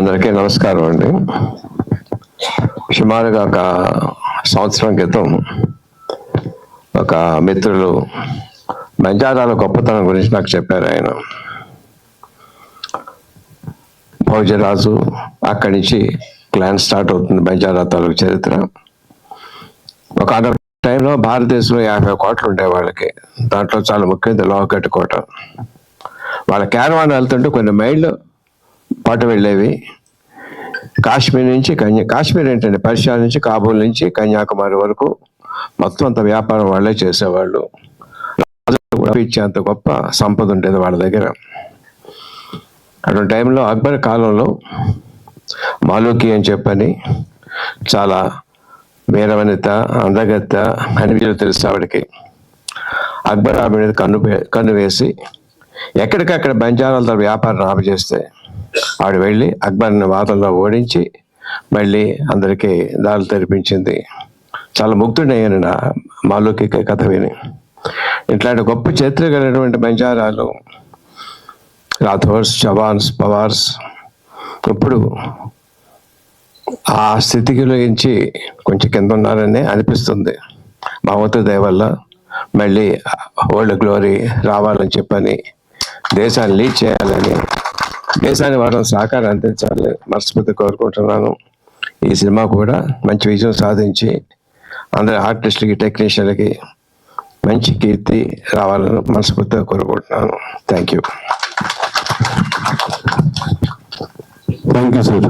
అందరికీ నమస్కారం అండి. సుమారుగా ఒక సంవత్సరం క్రితం ఒక మిత్రులు బంజారాల గొప్పతనం గురించి నాకు చెప్పారు. ఆయన భోజరాజు అక్కడి నుంచి క్లాన్ స్టార్ట్ అవుతుంది బంజారా తాలూకు చరిత్ర. ఒక టైంలో భారతదేశంలో 50 కోట్లు ఉండే వాళ్ళకి. దాంట్లో చాలా ముఖ్యమైనది లోహగట్టు కోట. వాళ్ళ క్యారవాన్ వెళ్తుంటే కొన్ని మైళ్ళు పాటు వెళ్ళేవి. కాశ్మీర్ నుంచి కాశ్మీర్ ఏంటంటే పర్షియా నుంచి కాబూల్ నుంచి కన్యాకుమారి వరకు మొత్తం అంత వ్యాపారం వాళ్ళే చేసేవాళ్ళు. ఇచ్చేంత గొప్ప సంపద ఉండేది వాళ్ళ దగ్గర. అటువంటి టైంలో అక్బర్ కాలంలో మాలూకి అని చెప్పని చాలా వీరవనిత అందగత్త అని తెలుసు ఆవిడకి. అక్బర్ ఆవిడ మీద కన్ను వేసి ఎక్కడికక్కడ బంజారాలతో వ్యాపారం ఆపజేస్తే ఆవిడ వెళ్ళి అక్బర్ని వాదనలో ఓడించి మళ్ళీ అందరికీ దారి తెరిపించింది. చాలా ముగ్ధుడయ్యాను నా మాలూకి కథ విని. ఇట్లాంటి గొప్ప చరిత్ర కలిగినటువంటి బంజారాలు, రాథోర్స్, చవాన్స్, పవార్స్ ఇప్పుడు ఆ స్థితికి నుంచి కొంచెం కింద ఉన్నారని అనిపిస్తుంది. భగవంతుడి దయ వల్ల మళ్ళీ ఓల్డ్ గ్లోరీ రావాలని చెప్పని, దేశాన్ని లీడ్ చేయాలని, దేశాన్ని వారం సహకారం అందించాలని మనస్ఫూర్తి కోరుకుంటున్నాను. ఈ సినిమా కూడా మంచి విజయం సాధించి అందరి ఆర్టిస్టులకి, టెక్నీషియన్లకి మంచి కీర్తి రావాలని మనస్ఫూర్తిగా కోరుకుంటున్నాను. Thank you sir.